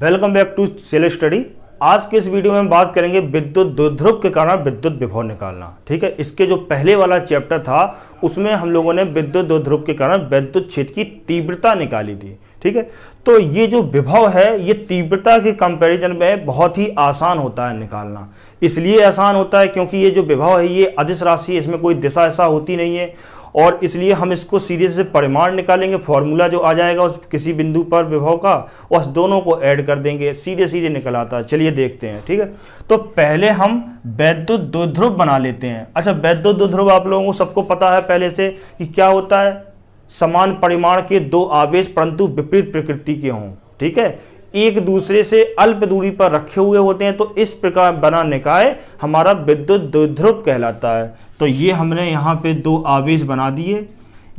Welcome back to cell study. आज के इस वीडियो में हम बात करेंगे विद्युत द्विध्रुव के कारण विद्युत विभव निकालना। ठीक है, इसके जो पहले वाला चैप्टर था उसमें हम लोगों ने विद्युत द्विध्रुव के कारण विद्युत क्षेत्र की तीव्रता निकाली थी। ठीक है, तो ये जो विभव है ये तीव्रता के कंपैरिजन में बहुत ही आसान होता है निकालना। इसलिए आसान होता है क्योंकि ये जो विभव है ये अदिश राशि है, इसमें कोई दिशा ऐसा होती नहीं है और इसलिए हम इसको सीधे से परिमाण निकालेंगे। फॉर्मूला जो आ जाएगा उस किसी बिंदु पर विभव का, उस दोनों को ऐड कर देंगे, सीधे सीधे निकल आता है। चलिए देखते हैं। ठीक है, तो पहले हम वैद्युत द्विध्रुव बना लेते हैं। अच्छा, वैद्युत द्विध्रुव आप लोगों को सबको पता है पहले से कि क्या होता है। समान परिमाण के दो आवेश परंतु विपरीत प्रकृति के हों, ठीक है, एक दूसरे से अल्प दूरी पर रखे हुए होते हैं, तो इस प्रकार बना निकाय हमारा विद्युत द्विध्रुव कहलाता है। तो ये हमने यहाँ पे दो आवेश बना दिए,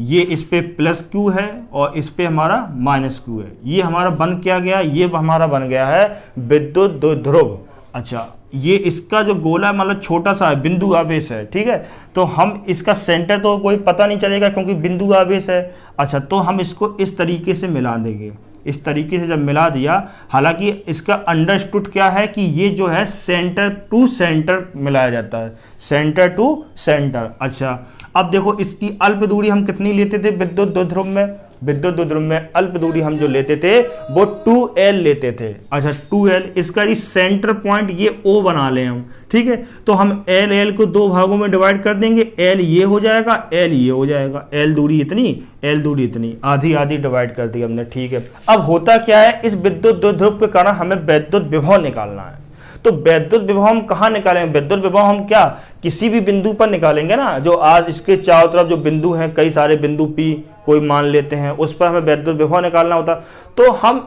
ये इस पे प्लस क्यू है और इस पे हमारा माइनस क्यू है। ये हमारा बन क्या गया, ये हमारा बन गया है विद्युत द्विध्रुव। अच्छा, ये इसका जो गोला मतलब छोटा सा है, बिंदु आवेश है। ठीक है, तो हम इसका सेंटर तो कोई पता नहीं चलेगा क्योंकि बिंदु आवेश है। अच्छा, तो हम इसको इस तरीके से मिला देंगे। इस तरीके से जब मिला दिया, हालांकि इसका अंडरस्टूड क्या है कि ये जो है सेंटर टू सेंटर मिलाया जाता है, सेंटर टू सेंटर। अच्छा, अब देखो इसकी अल्प दूरी हम कितनी लेते थे विद्युत द्विध्रुव में। विद्युत द्विध्रुव में अल्प दूरी हम जो लेते थे वो 2L लेते थे। अच्छा, 2L, इसका ये सेंटर पॉइंट ये O बना लें हम। ठीक है, तो हम L को दो भागों में डिवाइड कर देंगे। L ये हो जाएगा, L ये हो जाएगा। L दूरी इतनी, L दूरी इतनी, आधी आधी डिवाइड कर दी हमने। ठीक है, अब होता क्या है, इस विद्युत द्विध्रुव के कारण हमें वैद्युत विभव निकालना है। तो वैद्युत विभव हम कहाँ निकालेंगे? वैद्युत विभव हम क्या किसी भी बिंदु पर निकालेंगे ना, जो आज इसके चारों तरफ जो बिंदु हैं, कई सारे बिंदु P कोई मान लेते हैं, उस पर हमें वैद्युत विभव निकालना होता। तो हम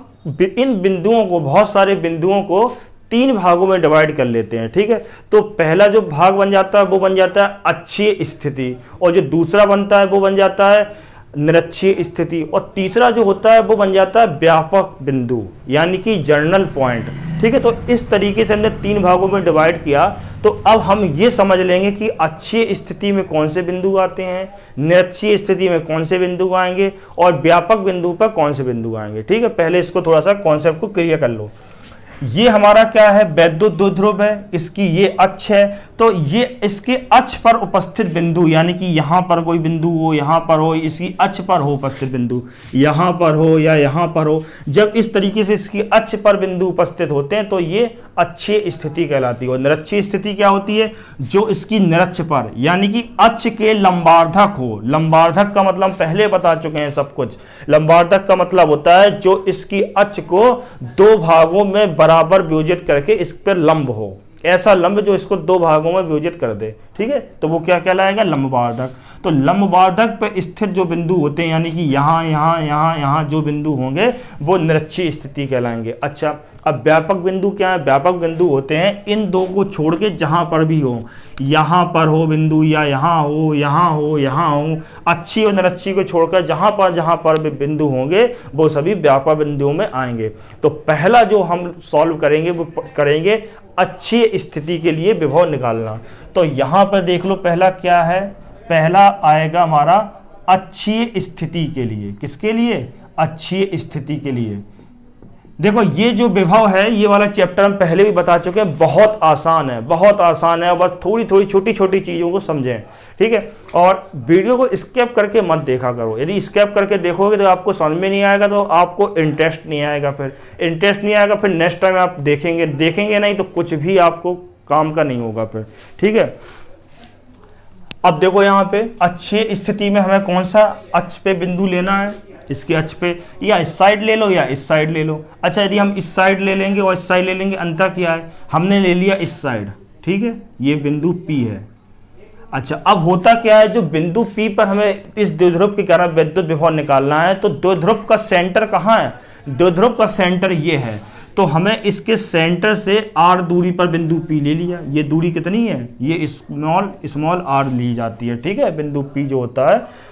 इन बिंदुओं को, बहुत सारे बिंदुओं को तीन भागों में डिवाइड कर लेते हैं। ठीक है, तो पहला जो भाग बन जाता है वो बन जाता है अक्षीय स्थिति, और जो दूसरा बनता है वो बन जाता है निरक्षीय स्थिति, और तीसरा जो होता है वो बन जाता है व्यापक बिंदु यानी कि जर्नल पॉइंट। ठीक है, तो इस तरीके से हमने तीन भागों में डिवाइड किया। तो अब हम ये समझ लेंगे कि अक्षीय स्थिति में कौन से बिंदु आते हैं, निरक्षीय स्थिति में कौन से बिंदु आएंगे और व्यापक बिंदु पर कौन से बिंदु आएंगे। ठीक है, पहले इसको थोड़ा सा कॉन्सेप्ट को क्लियर कर लो। ये हमारा क्या है, वैद्युत द्विध्रुव है, इसकी ये अक्ष है। तो ये इसके अक्ष पर उपस्थित बिंदु, यानी कि यहाँ पर कोई बिंदु हो, यहाँ पर हो, इसकी अक्ष पर हो उपस्थित बिंदु, यहाँ पर हो या यहाँ पर हो, जब इस तरीके से इसकी अक्ष पर बिंदु उपस्थित होते हैं तो ये अक्षीय स्थिति कहलाती है। और निरक्षीय स्थिति क्या होती है, जो इसकी निरक्ष पर यानी कि अक्ष के लंबार्धक हो। लंबार्धक का मतलब पहले बता चुके हैं सब कुछ। लंबार्धक का मतलब होता है जो इसकी अक्ष को दो भागों में बराबर विभाजित करके इस पर लंब हो, ऐसा लंब जो इसको दो भागों में विभाजित कर दे। ठीक है, तो वो क्या कहलाएगा, लंबवार्धक। तो लंबवार्धक पर स्थित जो बिंदु होते हैं यानी कि यहाँ यहाँ यहाँ यहाँ जो बिंदु होंगे वो निरक्षीय स्थिति कहलाएंगे। अच्छा, अब व्यापक बिंदु क्या है? व्यापक बिंदु होते हैं इन दो को छोड़ के जहाँ पर भी हो, यहाँ पर हो बिंदु या यहाँ हो, यहाँ हो, यहाँ हो, अक्षीय और निरक्षीय को छोड़कर जहाँ पर भी बिंदु होंगे वो सभी व्यापक बिंदुओं में आएंगे। तो पहला जो हम सॉल्व करेंगे वो करेंगे अक्षीय स्थिति के लिए विभव निकालना। तो यहाँ पर देख लो पहला क्या है, पहला आएगा हमारा अक्षीय स्थिति के लिए। किसके लिए? अक्षीय स्थिति के लिए। देखो ये जो विभव है, ये वाला चैप्टर हम पहले भी बता चुके हैं, बहुत आसान है, बहुत आसान है। बस थोड़ी थोड़ी छोटी छोटी चीज़ों को समझें। ठीक है, और वीडियो को स्किप करके मत देखा करो। यदि स्किप करके देखोगे तो आपको समझ में नहीं आएगा, तो आपको इंटरेस्ट नहीं आएगा, फिर नेक्स्ट टाइम आप देखेंगे नहीं तो कुछ भी आपको काम का नहीं होगा फिर। ठीक है, अब देखो यहाँ पे अक्षीय स्थिति में हमें कौन सा अक्ष पे बिंदु लेना है, इसके अक्ष पे, या इस साइड ले लो या इस साइड ले लो। अच्छा, यदि हम इस साइड ले लेंगे और इस साइड ले लेंगे, अंतर क्या है, हमने ले लिया इस साइड। ठीक है, ये बिंदु P है। अच्छा, अब होता क्या है, जो बिंदु P पर हमें इस द्विध्रुव के कारण विद्युत विभव निकालना है, तो द्विध्रुव का सेंटर कहाँ है? द्विध्रुव का सेंटर ये है। तो हमें इसके सेंटर से r दूरी पर बिंदु P ले लिया। ये दूरी कितनी है, ये स्मॉल r ली जाती है। ठीक है, बिंदु P जो होता है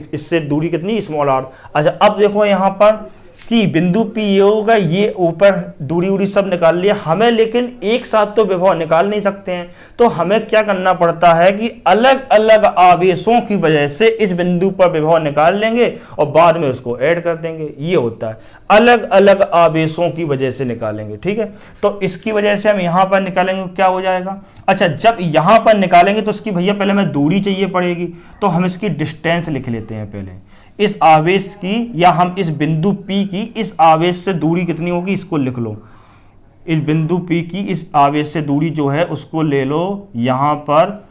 इससे दूरी कितनी, स्मॉल r। अच्छा, अब देखो यहाँ पर कि बिंदु P ये होगा, ये ऊपर दूरी उड़ी सब निकाल लिया हमें, लेकिन एक साथ तो विभव निकाल नहीं सकते हैं। तो हमें क्या करना पड़ता है कि अलग अलग आवेशों की वजह से इस बिंदु पर विभव निकाल लेंगे और बाद में उसको ऐड कर देंगे। ये होता है अलग अलग आवेशों की वजह से निकालेंगे, ठीक है। तो इसकी वजह से हम यहाँ पर निकालेंगे, क्या हो जाएगा। अच्छा, जब यहाँ पर निकालेंगे तो इसकी भैया पहले हमें दूरी चाहिए पड़ेगी, तो हम इसकी डिस्टेंस लिख लेते हैं पहले। इस आवेश की, या हम इस बिंदु P की इस आवेश से दूरी कितनी होगी इसको लिख लो। इस बिंदु P की इस आवेश से दूरी जो है उसको ले लो। यहाँ पर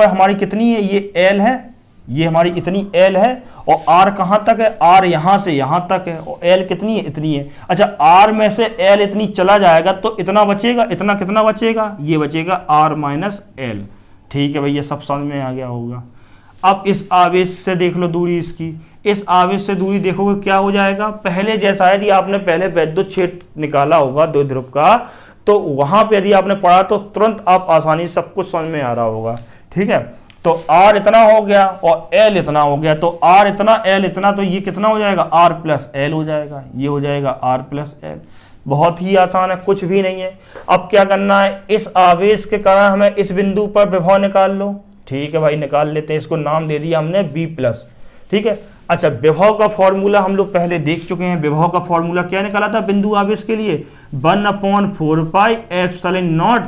हमारी कितनी है, ये L है, ये हमारी इतनी L है, और R कहाँ तक है, R यहाँ से यहाँ तक है, और L कितनी है, इतनी है। अच्छा, R में से L इतनी चला जाएगा तो इतना बचेगा, इतना कितना बचेगा, ये बचेगा R माइनस L। ठीक है भैया, सब समझ में आ गया होगा। अब इस आवेश से देख लो दूरी इसकी, इस आवेश से दूरी देखोगे क्या हो जाएगा, पहले जैसा यदि आपने पहले वैद्युत क्षेत्र निकाला होगा द्विध्रुव का, तो वहां पे यदि आपने पढ़ा तो तुरंत आप आसानी से सब कुछ समझ में आ रहा होगा, ठीक है। तो R इतना हो गया और L इतना हो गया, तो R इतना L इतना, तो ये कितना हो जाएगा, R प्लस L हो जाएगा, ये हो जाएगा R प्लस L। बहुत ही आसान है, कुछ भी नहीं है। अब क्या करना है, इस आवेश के कारण हमें इस बिंदु पर विभव निकाल लो। ठीक है भाई, निकाल लेते हैं। इसको नाम दे दिया हमने B प्लस, ठीक है। अच्छा, विभव का फॉर्मूला हम लोग पहले देख चुके हैं। विभव का फॉर्मूला क्या निकाला था बिंदु आवेश के लिए, 1/4 pi epsilon not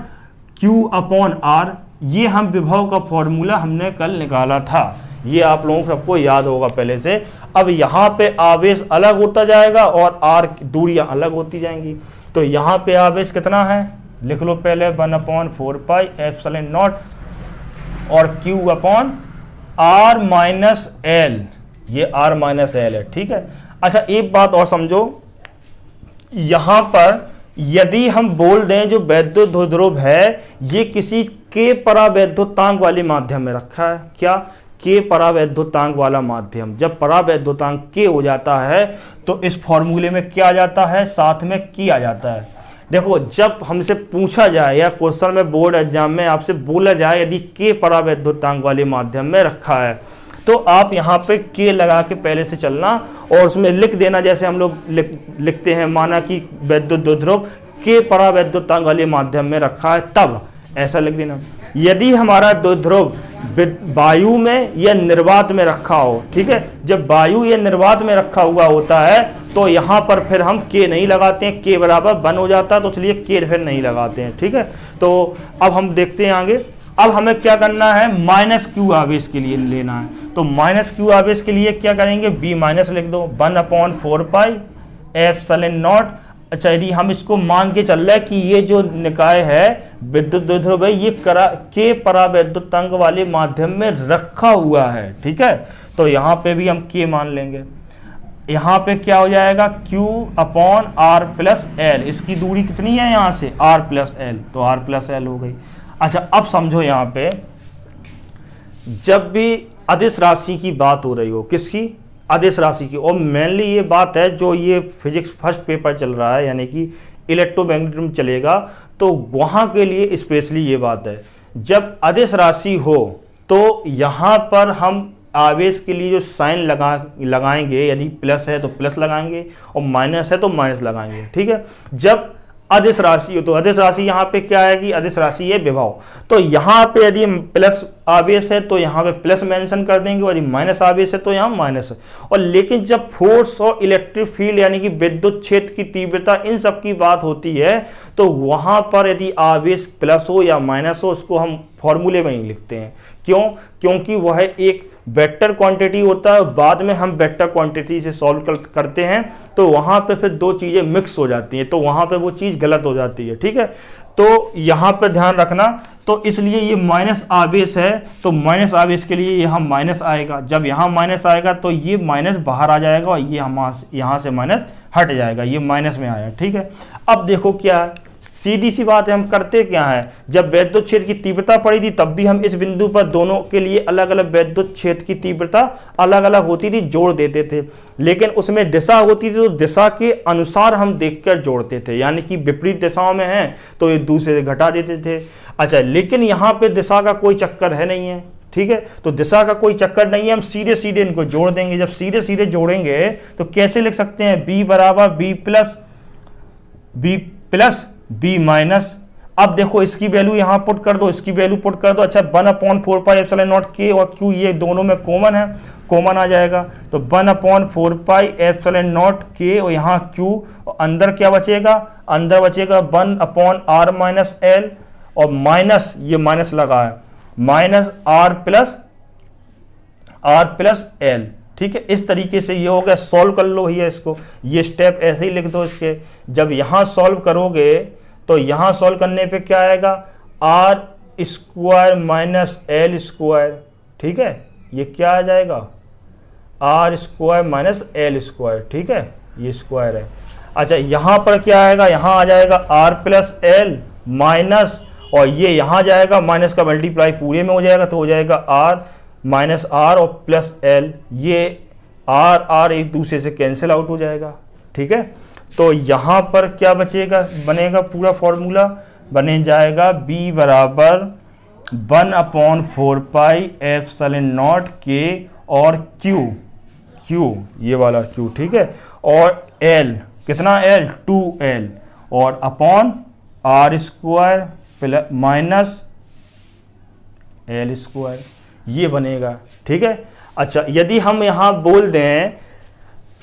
Q upon R। ये हम विभव का फॉर्मूला हमने कल निकाला था, ये आप लोगों को सबको याद होगा पहले से। अब यहाँ पे आवेश अलग होता जाएगा और R दूरियां अलग होती जाएंगी। तो यहाँ पे आवेश कितना है, लिख लो पहले 1/4 पाई एप्सिलॉन नॉट और Q upon R minus L, ये R माइनस L है, ठीक है। अच्छा, एक बात और समझो, यहां पर यदि हम बोल दें जो वैद्युत द्विध्रुव है ये किसी के परावैद्युतांक वाले माध्यम में रखा है, क्या, के परावैद्युतांक वाला माध्यम। जब परावैद्युतांक के हो जाता है तो इस फॉर्मूले में क्या आ जाता है, साथ में की आ जाता है। देखो, जब हमसे पूछा जाए या क्वेश्चन में बोर्ड एग्जाम में आपसे बोला जाए यदि के परावैद्युतांक वाले माध्यम में रखा है, तो आप यहाँ पे के लगा के पहले से चलना और उसमें लिख देना, जैसे हम लोग लिखते हैं, माना कि वैद्युत द्विध्रुव के परावैद्युतांक वाले माध्यम में रखा है, तब ऐसा लिख देना। यदि हमारा द्विध्रुव वायु में या निर्वात में रखा हो, ठीक है, जब वायु या निर्वात में रखा हुआ होता है तो यहाँ पर फिर हम के नहीं लगाते हैं, के बराबर 1 हो जाता है, तो इसलिए के फिर नहीं लगाते हैं, ठीक है। तो अब हम देखते हैं आगे। अब हमें क्या करना है, माइनस क्यू आवेश के लिए लेना है। तो माइनस क्यू आवेश के लिए क्या करेंगे, बी माइनस लिख दो, 1/4 पाई एप्सिलॉन नॉट। अच्छा, यदि हम इसको मान के चल रहे हैं कि ये जो निकाय है विद्युत द्विध्रुव है ये के परावैद्युतांक वाले माध्यम में रखा हुआ है, ठीक है, तो यहाँ पे भी हम के मान लेंगे। यहाँ पे क्या हो जाएगा, Q upon R plus L। इसकी दूरी कितनी है यहाँ से, R प्लस L, तो R प्लस L हो गई। अच्छा, अब समझो, यहाँ पे जब भी अदिश राशि की बात हो रही हो, किसकी, अदिश राशि की, और मेनली ये बात है जो ये फिजिक्स फर्स्ट पेपर चल रहा है यानी कि इलेक्ट्रोमैग्नेटिज्म चलेगा, तो वहाँ के लिए स्पेशली ये बात है, जब अदिश राशि हो तो यहाँ पर हम आवेश के लिए जो साइन लगाएंगे, यदि प्लस है तो प्लस लगाएंगे और माइनस है तो माइनस लगाएंगे, ठीक है। जब अदिश राशि हो तो अदिश राशि यहाँ पे क्या है कि अदिश राशि है विभव, तो यहाँ पे यदि प्लस आवेश है तो यहाँ पे प्लस मेंशन कर देंगे और यदि माइनस आवेश है तो यहाँ माइनस है। और लेकिन जब फोर्स और इलेक्ट्रिक फील्ड यानी कि विद्युत क्षेत्र की तीव्रता इन सब की बात होती है तो वहाँ पर यदि आवेश प्लस हो या माइनस हो उसको हम फॉर्मूले में नहीं लिखते हैं। क्यों, क्योंकि वह एक वेक्टर क्वांटिटी होता है, बाद में हम वेक्टर क्वांटिटी से सॉल्व करते हैं तो वहाँ पे फिर दो चीज़ें मिक्स हो जाती हैं, तो वहाँ पे वो चीज़ गलत हो जाती है, ठीक है। तो यहाँ पे ध्यान रखना, तो इसलिए ये माइनस आवेश है तो माइनस आवेश के लिए यहाँ माइनस आएगा, जब यहाँ माइनस आएगा तो ये माइनस बाहर आ जाएगा और ये यहाँ से माइनस हट जाएगा, ये माइनस में आया, ठीक है। अब देखो क्या है, सीधी सी बात है, हम करते क्या है, जब वैद्युत क्षेत्र की तीव्रता पड़ी थी तब भी हम इस बिंदु पर दोनों के लिए अलग अलग वैद्युत क्षेत्र की तीव्रता अलग अलग होती थी, जोड़ देते थे, लेकिन उसमें दिशा होती थी तो दिशा के अनुसार हम देखकर जोड़ते थे, यानी कि विपरीत दिशाओं में है तो एक दूसरे से घटा देते थे। अच्छा, लेकिन यहाँ पे दिशा का कोई चक्कर है नहीं है, ठीक है। तो दिशा का कोई चक्कर नहीं है, हम सीधे सीधे इनको जोड़ देंगे। जब सीधे सीधे जोड़ेंगे तो कैसे लिख सकते हैं, b बराबर b प्लस b माइनस, अब देखो इसकी वैल्यू यहां पुट कर दो, इसकी वैल्यू पुट कर दो। अच्छा 1/4πε0 k और q ये दोनों में कॉमन है, कॉमन आ जाएगा। तो 1/4πε0 k और यहाँ q, और अंदर क्या बचेगा, अंदर बचेगा 1/r माइनस l, और माइनस ये माइनस लगा है, माइनस r प्लस l। ठीक है, इस तरीके से ये हो गया। सॉल्व कर लो भैया इसको, ये स्टेप ऐसे ही लिख दो इसके। जब यहाँ सॉल्व करोगे तो यहाँ सॉल्व करने पे क्या आएगा, r square minus l square. ठीक है, ये क्या आ जाएगा, r square minus l square. ठीक है, ये स्क्वायर है। अच्छा यहाँ पर क्या आएगा, यहाँ आ जाएगा r प्लस l माइनस, और ये यहाँ जाएगा माइनस का मल्टीप्लाई पूरे में हो जाएगा, तो हो जाएगा r माइनस r और प्लस l, ये r एक दूसरे से कैंसिल आउट हो जाएगा। ठीक है, तो यहाँ पर क्या बचेगा, बनेगा पूरा फॉर्मूला बने जाएगा b बराबर 1/4πε0 k और q ये वाला q। ठीक है, और l कितना, l 2l, और upon r square plus minus l square, ये बनेगा। ठीक है, अच्छा यदि हम यहाँ बोल दें,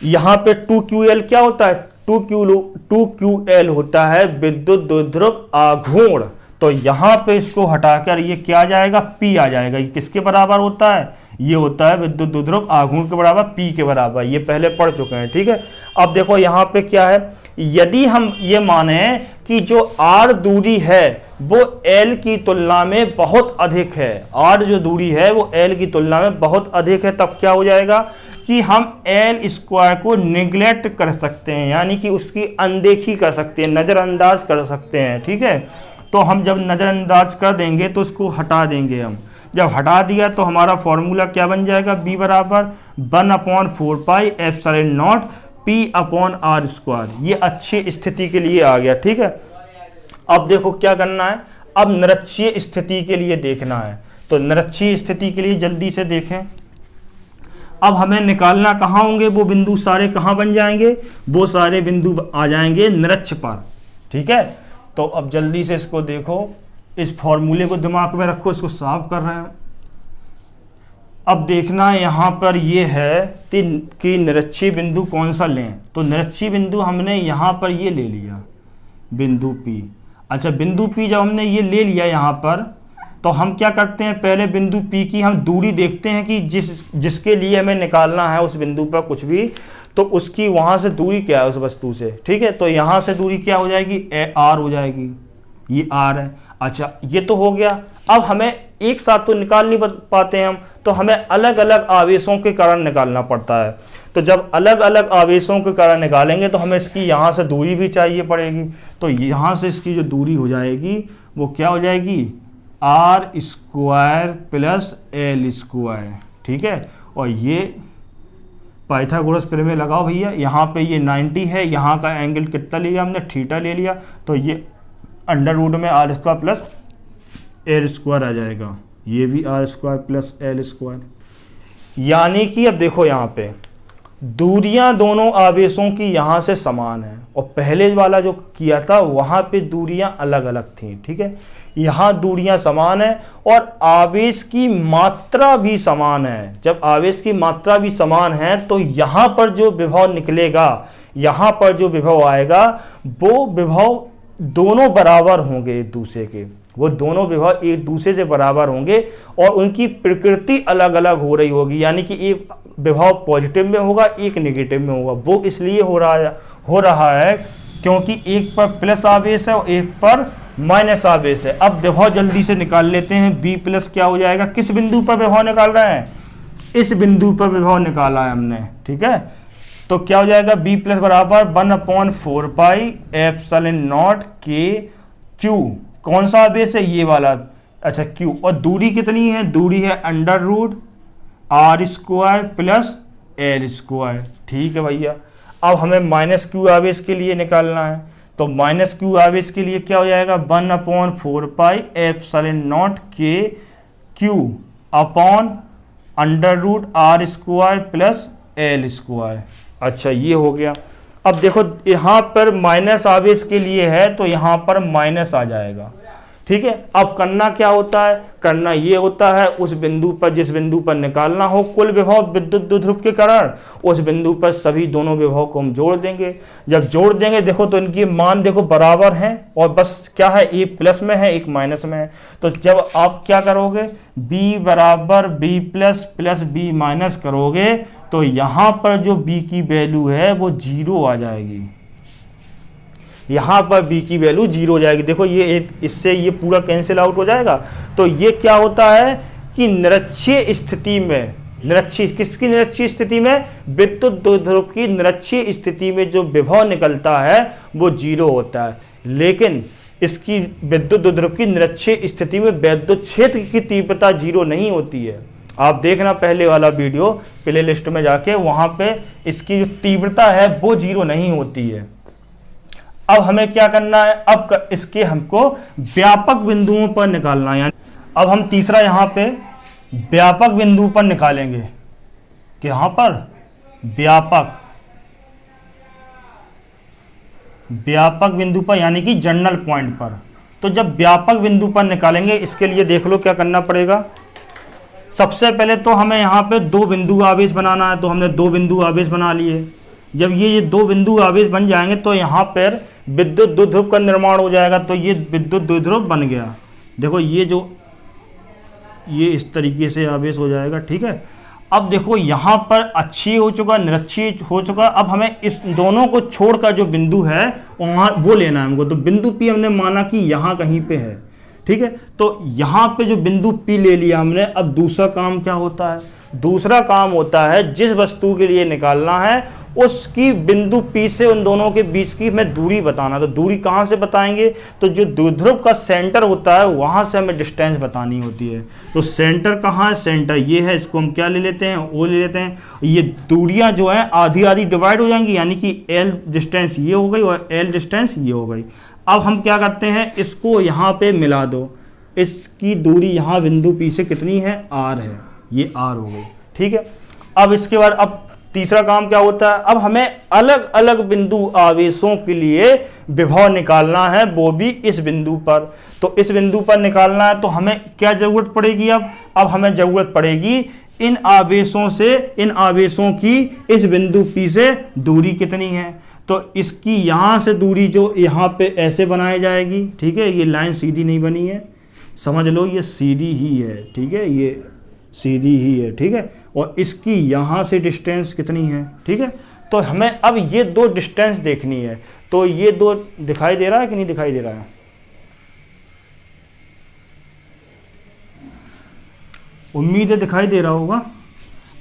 यहाँ पे 2ql क्या होता है, 2ql होता है विद्युत द्विध्रुव आघूर्ण। तो यहाँ पे इसको हटाकर ये क्या आ जाएगा, P आ जाएगा। ये किसके बराबर होता है, ये होता है विद्युत द्विध्रुव आघूर्ण के बराबर, P के बराबर, ये पहले पढ़ चुके हैं। ठीक है, अब देखो यहाँ पे क्या है, यदि हम ये माने कि जो r दूरी है वो l की तुलना में बहुत अधिक है, r जो दूरी है वो l की तुलना में बहुत अधिक है, तब क्या हो जाएगा कि हम l स्क्वायर को निगलेक्ट कर सकते हैं, यानी कि उसकी अनदेखी कर सकते हैं, नज़रअंदाज कर सकते हैं। ठीक है, तो हम जब नज़रअंदाज कर देंगे तो उसको हटा देंगे हम। जब हटा दिया तो हमारा फॉर्मूला क्या बन जाएगा, b बराबर 1/4πε0 p/r स्क्वायर। ये अच्छी स्थिति के लिए आ गया। ठीक है, अब देखो क्या करना है, अब निरक्षीय स्थिति के लिए देखना है। तो निरक्षीय स्थिति के लिए जल्दी से देखें, अब हमें निकालना कहाँ होंगे, वो बिंदु सारे कहाँ बन जाएंगे, वो सारे बिंदु आ जाएंगे निरक्ष पर। ठीक है, तो अब जल्दी से इसको देखो, इस फॉर्मूले को दिमाग में रखो, इसको साफ कर रहे हैं। अब देखना यहाँ पर ये है कि निरक्षीय बिंदु कौन सा लें। तो निरक्षीय बिंदु हमने यहाँ पर ये ले लिया, बिंदु P। अच्छा बिंदु P जब हमने ये ले लिया यहाँ पर, तो हम क्या करते हैं, पहले बिंदु P की हम दूरी देखते हैं कि जिसके लिए हमें निकालना है उस बिंदु पर कुछ भी, तो उसकी वहाँ से दूरी क्या है उस वस्तु से। ठीक है, तो यहाँ से दूरी क्या हो जाएगी, r हो जाएगी, ये r है। अच्छा ये तो हो गया। अब हमें एक साथ तो निकाल नहीं पाते हम, तो हमें अलग अलग आवेशों के कारण निकालना पड़ता है। तो जब अलग अलग आवेशों के कारण निकालेंगे तो हमें इसकी यहाँ से दूरी भी चाहिए पड़ेगी। तो यहाँ से इसकी जो दूरी हो जाएगी वो क्या हो जाएगी, r square plus l square. ठीक है, और ये पाइथागोरस प्रमेय लगाओ भैया। यहाँ पे ये 90 है, यहाँ का एंगल कितना लिया हमने, थीटा ले लिया, तो ये अंडर रूट में r square plus l square आ जाएगा, ये भी r square plus l square. यानी कि अब देखो यहाँ पे दूरियां दोनों आवेशों की यहाँ से समान है, और पहले वाला जो किया था वहाँ पे दूरियां अलग अलग थी। ठीक है, यहाँ दूरियां समान है और आवेश की मात्रा भी समान है। जब आवेश की मात्रा भी समान है तो यहाँ पर जो विभव निकलेगा, यहाँ पर जो विभव आएगा, वो विभव दोनों बराबर होंगे एक दूसरे के, वो दोनों विभव एक दूसरे से बराबर होंगे और उनकी प्रकृति अलग अलग हो रही होगी। यानी कि एक विभव पॉजिटिव में होगा, एक नेगेटिव में होगा। वो इसलिए हो रहा है क्योंकि एक पर प्लस आवेश है और एक पर माइनस आवेश है। अब विभव जल्दी से निकाल लेते हैं। b प्लस क्या हो जाएगा, किस बिंदु पर विभव निकाल रहे हैं, इस बिंदु पर विभव निकाला है हमने। ठीक है, तो क्या हो जाएगा, b प्लस बराबर 1/4πε0 k q। कौन सा आवेश है, ये वाला, अच्छा q। और दूरी कितनी है, दूरी है under root r square plus l square. ठीक है भैया, अब हमें माइनस q आवेश के लिए निकालना है। तो माइनस q आवेश के लिए क्या हो जाएगा, 1/4πε0 k q। Upon √r² plus l²। अच्छा, ये हो गया। अब देखो यहाँ पर माइनस आवेश के लिए है तो यहाँ पर माइनस आ जाएगा, ठीक है। अब करना क्या होता है, करना ये होता है उस बिंदु पर, जिस बिंदु पर निकालना हो कुल विभव विद्युत द्विध्रुव के कारण, उस बिंदु पर सभी दोनों विभव को हम जोड़ देंगे। जब जोड़ देंगे देखो तो इनके मान देखो बराबर हैं और बस क्या है, एक प्लस में है एक माइनस में है। तो जब आप क्या करोगे, b बराबर b plus plus b minus करोगे तो यहाँ पर जो b की वैल्यू है वो 0 आ जाएगी। यहाँ पर b की वैल्यू 0 हो जाएगी। देखो ये इससे ये पूरा कैंसिल आउट हो जाएगा। तो ये क्या होता है कि निरक्षीय स्थिति में, किसकी निरक्षीय स्थिति में, विद्युत द्विध्रुव की निरक्षीय स्थिति में जो विभव निकलता है वो 0 होता है। लेकिन इसकी विद्युत द्विध्रुव की निरक्षीय स्थिति में विद्युत क्षेत्र की तीव्रता 0 नहीं होती है। आप देखना पहले वाला वीडियो प्ले लिस्ट में जाके, वहां पे इसकी जो तीव्रता है वो 0 नहीं होती है। अब हमें क्या करना है, अब इसके हमको व्यापक बिंदुओं पर निकालना है। अब हम तीसरा यहाँ पे व्यापक बिंदु पर निकालेंगे कि यहाँ पर व्यापक बिंदु पर यानी कि जनरल पॉइंट पर। तो जब व्यापक बिंदु पर निकालेंगे इसके लिए देख लो क्या करना पड़ेगा। सबसे पहले तो हमें यहाँ पे 2 बिंदु आवेश बनाना है, तो हमने 2 बिंदु आवेश बना लिए। जब ये 2 बिंदु आवेश बन जाएंगे तो यहाँ पर विद्युत द्विध्रुव का निर्माण हो जाएगा। तो ये विद्युत द्विध्रुव बन गया। देखो ये इस तरीके से आवेश हो जाएगा, ठीक है। अब देखो यहाँ पर अक्षीय हो चुका, निरक्षीय हो चुका। अब हमें इस दोनों को छोड़कर जो बिंदु है वहाँ वो लेना है हमको। तो बिंदु P हमने माना कि यहाँ कहीं पे है, ठीक है। तो यहाँ पे जो बिंदु P ले लिया हमने। अब दूसरा काम क्या होता है, दूसरा काम होता है जिस वस्तु के लिए निकालना है उसकी बिंदु P से उन दोनों के बीच की हमें दूरी बताना। तो दूरी कहाँ से बताएंगे, तो जो द्विध्रुव का सेंटर होता है वहाँ से हमें डिस्टेंस बतानी होती है। तो सेंटर कहाँ है, सेंटर ये है, इसको हम क्या ले लेते हैं, वो ले लेते हैं। ये दूरियाँ जो हैं आधी आधी डिवाइड हो जाएंगी, यानी कि L डिस्टेंस ये हो गई और L डिस्टेंस ये हो गई। अब हम क्या करते हैं, इसको यहाँ पे मिला दो। इसकी दूरी यहाँ बिंदु P से कितनी है, R है, ये R हो गई, ठीक है। अब इसके बाद अब तीसरा काम क्या होता है, अब हमें अलग अलग बिंदु आवेशों के लिए विभव निकालना है, वो भी इस बिंदु पर। तो इस बिंदु पर निकालना है तो हमें क्या जरूरत पड़ेगी, अब हमें जरूरत पड़ेगी इन आवेशों की इस बिंदु P से दूरी कितनी है। तो इसकी यहाँ से दूरी जो यहाँ पे ऐसे बनाई जाएगी, ठीक है। ये लाइन सीधी नहीं बनी है, समझ लो ये सीधी ही है, ठीक है, ये सीधी ही है, ठीक है। और इसकी यहाँ से डिस्टेंस कितनी है, ठीक है। तो हमें अब ये 2 डिस्टेंस देखनी है। तो ये 2 दिखाई दे रहा है कि नहीं दिखाई दे रहा है, उम्मीद है दिखाई दे रहा होगा।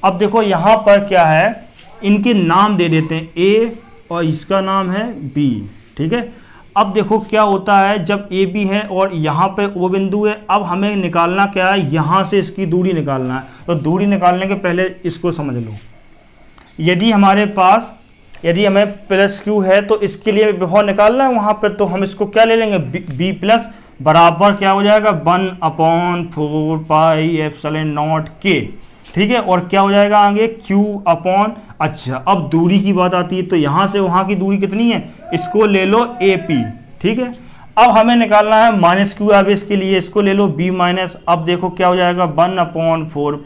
अब देखो यहाँ पर क्या है, इनके नाम दे देते हैं, A और इसका नाम है B, ठीक है। अब देखो क्या होता है, जब ए बी है और यहाँ पे O बिंदु है, अब हमें निकालना क्या है, यहाँ से इसकी दूरी निकालना है। तो दूरी निकालने के पहले इसको समझ लो। यदि हमें प्लस Q है तो इसके लिए विभव निकालना है वहाँ पर, तो हम इसको क्या ले लेंगे, B प्लस बराबर क्या हो जाएगा, 1/4 πε0 K, ठीक है। और क्या हो जाएगा आगे, Q अपॉन, अच्छा अब दूरी की बात आती है। तो यहाँ से वहाँ की दूरी कितनी है, इसको ले लो AP, ठीक है। अब हमें निकालना है माइनस Q आवेश के लिए, इसको ले लो B माइनस। अब देखो क्या हो जाएगा, 1/4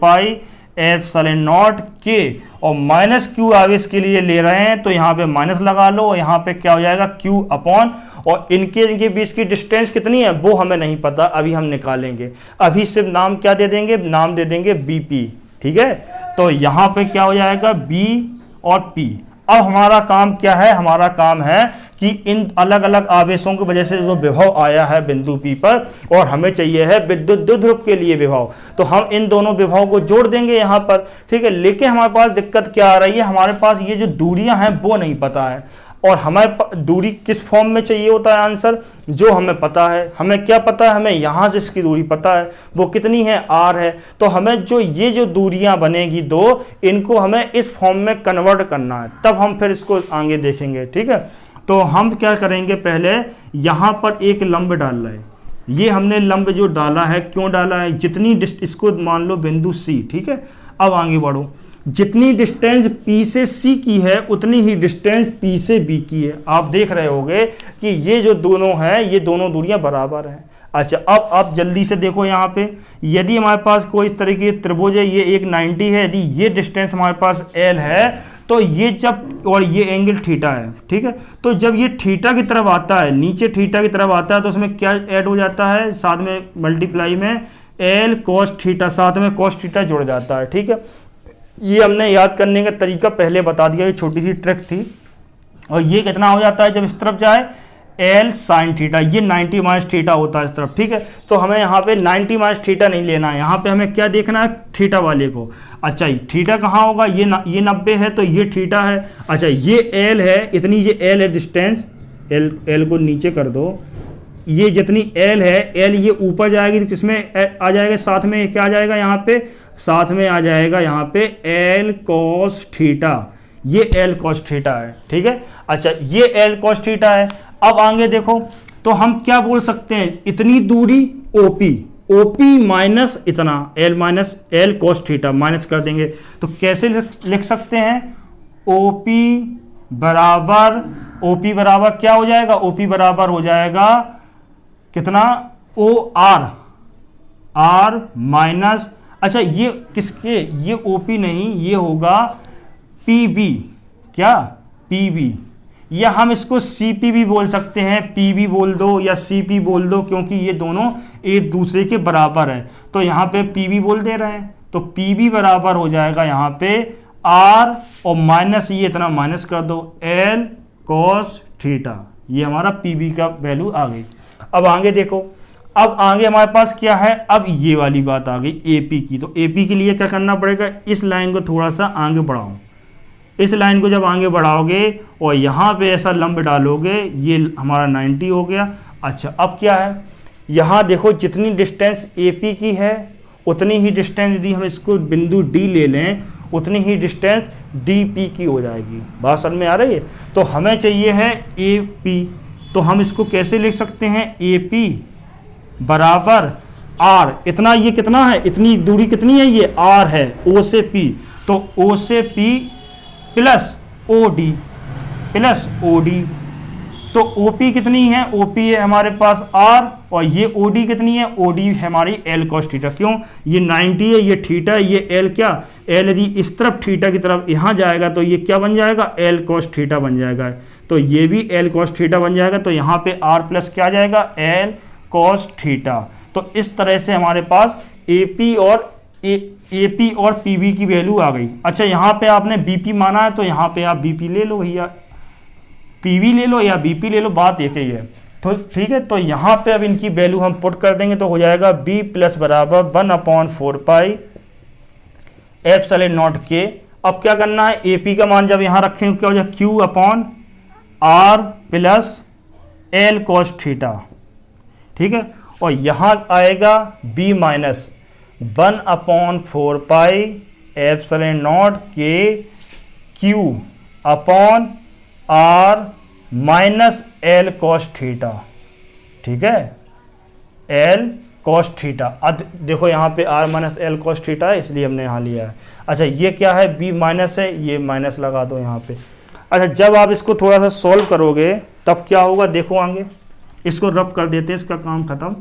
πε0 K। और माइनस Q आवेश के लिए ले रहे हैं तो यहाँ पे माइनस लगा लो, और यहाँ पे क्या हो जाएगा Q अपॉन, और इनके बीच की डिस्टेंस कितनी है वो हमें नहीं पता, अभी हम निकालेंगे। अभी सिर्फ नाम क्या दे देंगे, नाम दे देंगे BP, ठीक है। तो यहाँ पे क्या हो जाएगा, B और P। अब हमारा काम क्या है, हमारा काम है कि इन अलग अलग आवेशों की वजह से जो विभव आया है बिंदु P पर, और हमें चाहिए है विद्युत द्विध्रुव के लिए विभव, तो हम इन दोनों विभव को जोड़ देंगे यहाँ पर, ठीक है। लेकिन हमारे पास दिक्कत क्या आ रही है, हमारे पास ये जो दूरियां हैं वो नहीं पता है, और हमें दूरी किस फॉर्म में चाहिए होता है आंसर, जो हमें पता है। हमें क्या पता है, हमें यहाँ से इसकी दूरी पता है, वो कितनी है, R है। तो हमें जो दूरियां बनेगी 2, इनको हमें इस फॉर्म में कन्वर्ट करना है, तब हम फिर इसको आगे देखेंगे, ठीक है। तो हम क्या करेंगे, पहले यहाँ पर एक लंब डाल रहे हैं, ये हमने लंब जो डाला है, क्यों डाला है, जितनी इसको मान लो बिंदु सी, ठीक है। अब आगे बढ़ो, जितनी डिस्टेंस P से C की है उतनी ही डिस्टेंस P से B की है। आप देख रहे होंगे कि ये जो दोनों हैं ये दोनों दूरियां बराबर हैं। अच्छा, अब आप जल्दी से देखो यहाँ पे, यदि हमारे पास कोई इस तरह की त्रिभुज है, ये एक 90 है, यदि ये डिस्टेंस हमारे पास L है तो ये जब, और ये एंगल थीटा है, ठीक है, तो जब ये थीटा की तरफ आता है, नीचे थीटा की तरफ आता है, तो उसमें क्या ऐड हो जाता है, साथ में मल्टीप्लाई में L cos थीटा, साथ में cos थीटा जुड़ जाता है, ठीक है। ये हमने याद करने का तरीका पहले बता दिया, ये छोटी सी ट्रिक थी। और ये कितना हो जाता है जब इस तरफ जाए, L sin थीटा, ये 90 माइनस थीटा होता है इस तरफ, ठीक है। तो हमें यहाँ पे 90 माइनस थीटा नहीं लेना है, यहाँ पे हमें क्या देखना है, थीटा वाले को। अच्छा, थीटा कहाँ होगा, ये 90 है तो ये थीटा है। अच्छा, ये L है, इतनी ये L है डिस्टेंस, L को नीचे कर दो, ये जितनी L है, L ये ऊपर जाएगी तो किसमें आ जाएगा, साथ में क्या आ जाएगा, यहाँ पे साथ में आ जाएगा यहाँ पे L cos थीटा, ये L cos थीटा है, ठीक है। अच्छा, ये L cos थीटा है। अब आगे देखो, तो हम क्या बोल सकते हैं, इतनी दूरी OP माइनस इतना L minus L cos theta, minus कर देंगे तो कैसे लिख सकते हैं, OP बराबर क्या हो जाएगा, OP बराबर हो जाएगा कितना, OR, R माइनस, अच्छा ये किसके, ये OP नहीं, ये होगा PB, क्या PB, या हम इसको CP भी बोल सकते हैं, PB बोल दो या CP बोल दो, क्योंकि ये दोनों एक दूसरे के बराबर है। तो यहाँ पे PB बोल दे रहे हैं, तो PB बराबर हो जाएगा यहाँ पे R और माइनस ये इतना माइनस कर दो L cos थीटा, ये हमारा PB का वैल्यू आ गई। अब आगे देखो, अब आगे हमारे पास क्या है, अब ये वाली बात आ गई AP की। तो AP के लिए क्या करना पड़ेगा, इस लाइन को थोड़ा सा आगे बढ़ाओ, इस लाइन को जब आगे बढ़ाओगे और यहाँ पे ऐसा लंब डालोगे, ये हमारा 90 हो गया। अच्छा, अब क्या है, यहाँ देखो जितनी डिस्टेंस AP की है उतनी ही डिस्टेंस, यदि हम इसको बिंदु D ले लें, उतनी ही डिस्टेंस DP की हो जाएगी। बात समझ में आ रही है। तो हमें चाहिए है AP, तो हम इसको कैसे लिख सकते हैं, AP बराबर R, इतना ये कितना है, इतनी दूरी कितनी है, ये R है, O से P, तो O से P प्लस OD, तो OP कितनी है, OP है हमारे पास R, और ये OD कितनी है, OD है हमारी L cos थीटा। क्यों, ये 90 है, ये थीटा है, ये L क्या, L यदि इस तरफ थीटा की तरफ यहाँ जाएगा तो ये क्या बन जाएगा, L cos थीटा बन जाएगा, तो ये भी L cos थीटा बन जाएगा। तो यहाँ पे R प्लस क्या आ जाएगा, L cos थीटा। तो इस तरह से हमारे पास AP और PB की वैल्यू आ गई। अच्छा, यहाँ पे आपने BP माना है तो यहाँ पे आप BP ले लो भैया, PB ले लो या BP ले लो, बात एक ही है। तो ठीक है, तो यहाँ पे अब इनकी वैल्यू हम पुट कर देंगे तो हो जाएगा B प्लस बराबर 1/4 पाई एप्सिलॉन K। अब क्या करना है, AP का मान जब यहाँ रखेंगे क्या हो जाएगा, Q/R plus L cos theta, ठीक है। और यहाँ आएगा B minus 1/4 pi epsilon K Q/R minus L cos theta, ठीक है, L cos थीटा। अब देखो यहाँ पे R minus L cos theta है, इसलिए हमने यहाँ लिया है। अच्छा, ये क्या है, B माइनस है, ये माइनस लगा दो यहाँ पे। अच्छा, जब आप इसको थोड़ा सा सॉल्व करोगे तब क्या होगा, देखो आगे इसको रब कर देते हैं, इसका काम खत्म।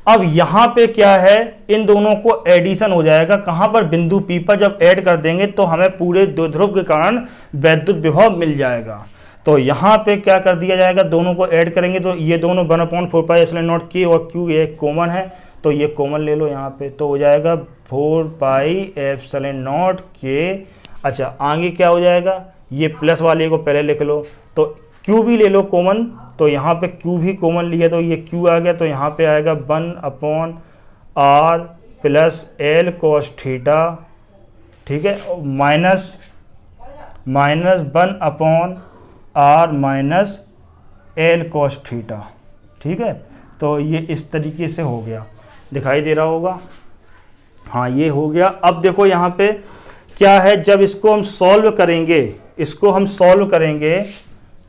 अब यहाँ पे क्या है, इन दोनों को एडिशन हो जाएगा, कहाँ पर, बिंदु P पर जब ऐड कर देंगे तो हमें पूरे द्विध्रुव के कारण वैद्युत विभव मिल जाएगा। तो यहाँ पे क्या कर दिया जाएगा, दोनों को ऐड करेंगे तो ये दोनों 1/4 पाई एप्सिलॉन K और Q ये कॉमन है, तो ये कॉमन ले लो यहाँ पे, तो हो जाएगा 4 पाई एप्सिलॉन K। अच्छा, आगे क्या हो जाएगा, ये प्लस वाले को पहले लिख लो, तो Q भी ले लो कॉमन, तो यहाँ पे Q भी कॉमन लिया तो ये Q आ गया, तो यहाँ पे आएगा 1/R plus L cos theta, ठीक है, minus 1/R minus L cos theta, ठीक है। तो ये इस तरीके से हो गया, दिखाई दे रहा होगा, हाँ ये हो गया। अब देखो यहाँ पे क्या है, जब इसको हम सॉल्व करेंगे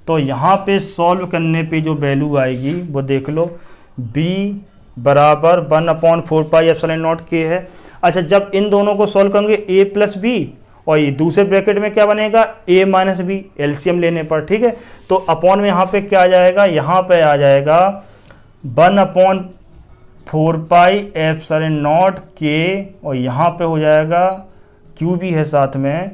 तो यहाँ पे सॉल्व करने पे जो वैल्यू आएगी वो देख लो, b बराबर 1/4πε0 k है। अच्छा, जब इन दोनों को सॉल्व करेंगे a प्लस बी, और ये दूसरे ब्रैकेट में क्या बनेगा a माइनस बी, एलसीएम लेने पर, ठीक है। तो अपॉन में यहाँ पे क्या आ जाएगा, यहाँ पे आ जाएगा 1/4πε0 k, और यहाँ पे हो जाएगा q भी है साथ में।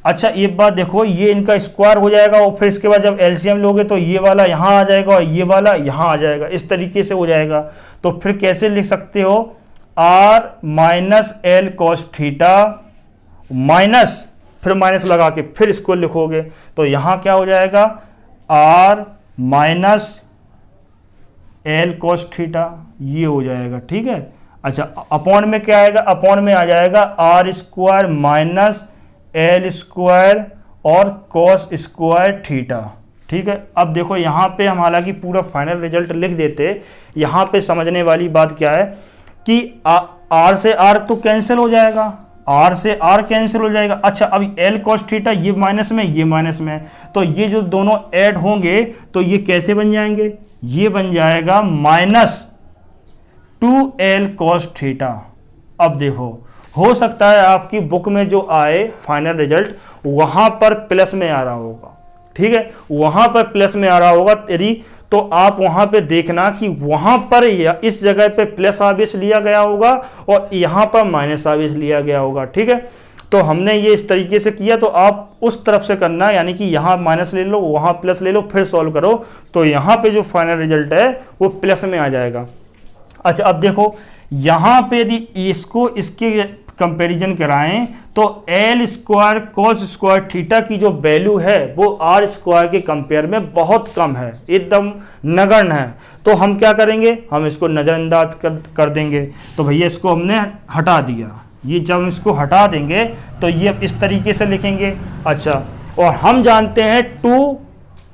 अच्छा, एक बात देखो, ये इनका स्क्वायर हो जाएगा और फिर इसके बाद जब एलसीएम लोगे तो ये वाला यहाँ आ जाएगा और ये वाला यहाँ आ जाएगा, इस तरीके से हो जाएगा। तो फिर कैसे लिख सकते हो, r minus L cos theta minus, फिर माइनस लगा के फिर इसको लिखोगे तो यहाँ क्या हो जाएगा, r minus L cos theta, ये हो जाएगा, ठीक है। अच्छा, अपॉन में क्या आएगा, अपॉन में आ जाएगा R square minus L square और कॉस स्क्वायर थीटा, ठीक है। अब देखो यहाँ पे हम हालांकि पूरा फाइनल रिजल्ट लिख देते, यहाँ पे समझने वाली बात क्या है कि आर से आर तो कैंसिल हो जाएगा, आर से आर कैंसिल हो जाएगा। अच्छा, अब एल कॉस थीटा ये माइनस में, ये माइनस में, तो ये जो दोनों ऐड होंगे तो ये कैसे बन जाएंगे, ये बन जाएगा -2l कॉस थीटा। अब देखो, हो सकता है आपकी बुक में जो आए फाइनल रिजल्ट वहां पर प्लस में आ रहा होगा, ठीक है, वहां पर प्लस में आ रहा होगा यदि, तो आप वहां पे देखना कि वहां पर इस जगह पे प्लस आवेश लिया गया होगा और यहां पर माइनस आवेश लिया गया होगा, ठीक है। तो हमने ये इस तरीके से किया, तो आप उस तरफ से करना, यानी कि यहाँ माइनस ले लो, वहाँ प्लस ले लो, फिर सॉल्व करो, तो यहाँ पे जो फाइनल रिजल्ट है वो प्लस में आ जाएगा। अच्छा, अब देखो यहाँ पे यदि इसको इसके कंपैरिजन कराएं तो L square cos square theta की जो वैल्यू है वो आर स्क्वायर के कंपेयर में बहुत कम है, एकदम नगण्य है। तो हम क्या करेंगे, हम इसको नज़रअंदाज कर देंगे। तो भैया इसको हमने हटा दिया, ये जब हम इसको हटा देंगे तो ये अब इस तरीके से लिखेंगे। अच्छा, और हम जानते हैं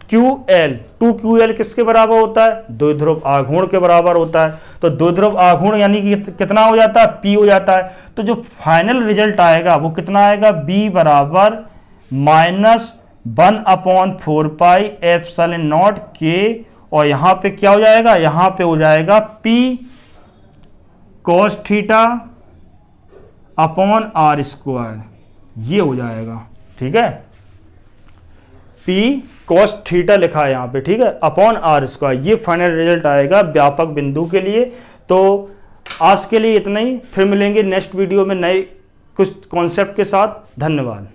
2ql किसके बराबर होता है, द्विध्रुव आघूर्ण के बराबर होता है। तो द्विध्रुव आघूर्ण यानी कि कितना हो जाता है, p हो जाता है। तो जो फाइनल रिजल्ट आएगा वो कितना आएगा, b बराबर -1/4πε0 k, और यहाँ पे क्या हो जाएगा, यहाँ पे हो जाएगा p cos theta upon R square, ये हो जाएगा, ठीक है। p cos थीटा लिखा है यहाँ पे, ठीक है, अपॉन आर स्क्वायर, ये फाइनल रिजल्ट आएगा व्यापक बिंदु के लिए। तो आज के लिए इतना ही, फिर मिलेंगे नेक्स्ट वीडियो में नए कुछ कॉन्सेप्ट के साथ। धन्यवाद।